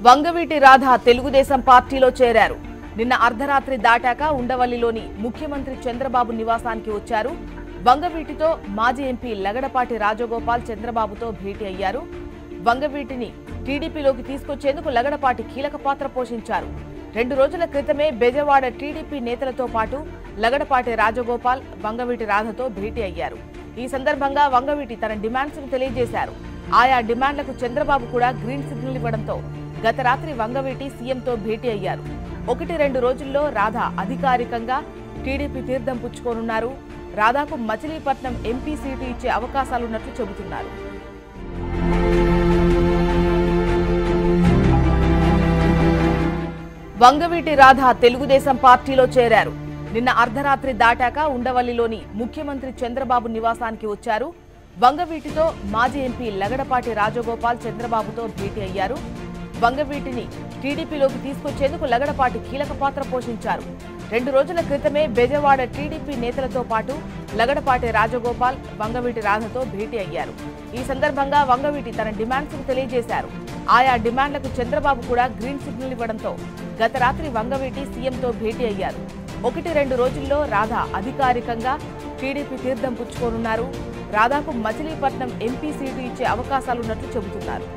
వంగవీటి రాధ తెలుగుదేశం పార్టీలో చేరారు. నిన్న అర్ధరాత్రి దాటాక ఉండవల్లిలోని ముఖ్యమంత్రి చంద్రబాబు నివాసానికి వచ్చారు. వంగవీటితో మాజీ ఎంపీ లగడపాటి రాజగోపాల్ చంద్రబాబుతో భేటీ అయ్యారు. వంగవీటిని టీడీపీలోకి తీసుకొచ్చేందుకు లగడపాటి కీలక పాత్ర పోషించారు. 2 రోజుల క్రితమే బెజవాడ టీడీపీ నేతలతో పాటు లగడపాటి రాజగోపాల్ వంగవీటి రాధతో భేటీ అయ్యారు. ఈ సందర్భంగా వంగవీటి తన డిమాండ్స్ ను తెలియజేశారు. ఆయా డిమాండ్లకు చంద్రబాబు కూడా గ్రీన్ సిగ్నల్ ఇవ్వడంతో గత రాత్రి వంగవీటి సీఎంతో భేటీ అయ్యారు. 1-2 రోజుల్లో రాధ అధికారికంగా టీడీపీ తీర్థం పుచ్చుకోనున్నారు. రాధాకు మచిలీపట్నం ఎంపీ సీటు ఇచ్చే అవకాశాలున్నట్లు చెబుతున్నారు. వంగవీటి రాధ తెలుగుదేశం పార్టీలో చేరారు. నిన్న అర్ధరాత్రి దాటాక ఉండవల్లిలోని ముఖ్యమంత్రి చంద్రబాబు నివాసానికి వచ్చారు. వంగవీటితో మాజీ ఎంపీ లగడపాటి రాజగోపాల్ చంద్రబాబుతో భేటీ అయ్యారు. వంగవీటిని టీడీపీలోకి తీసుకొచ్చేందుకు లగడపాటి కీలక పాత్ర పోషించారు. 2 రోజుల క్రితమే బెజవాడ టీడీపీ నేతలతో పాటు లగడపాటి రాజగోపాల్ వంగవీటి రాధతో భేటీ అయ్యారు. ఈ సందర్భంగా వంగవీటి తన డిమాండ్స్ ను తెలియజేశారు. ఆయా డిమాండ్లకు చంద్రబాబు కూడా గ్రీన్ సిగ్నల్ ఇవ్వడంతో గత రాత్రి వంగవీటి సీఎంతో భేటీ అయ్యారు. 1-2 రోజుల్లో రాధ అధికారికంగా టీడీపీ తీర్థం పుచ్చుకోనున్నారు. రాధాకు మచిలీపట్నం ఎంపీ సీటు ఇచ్చే అవకాశాలున్నట్లు చెబుతున్నారు.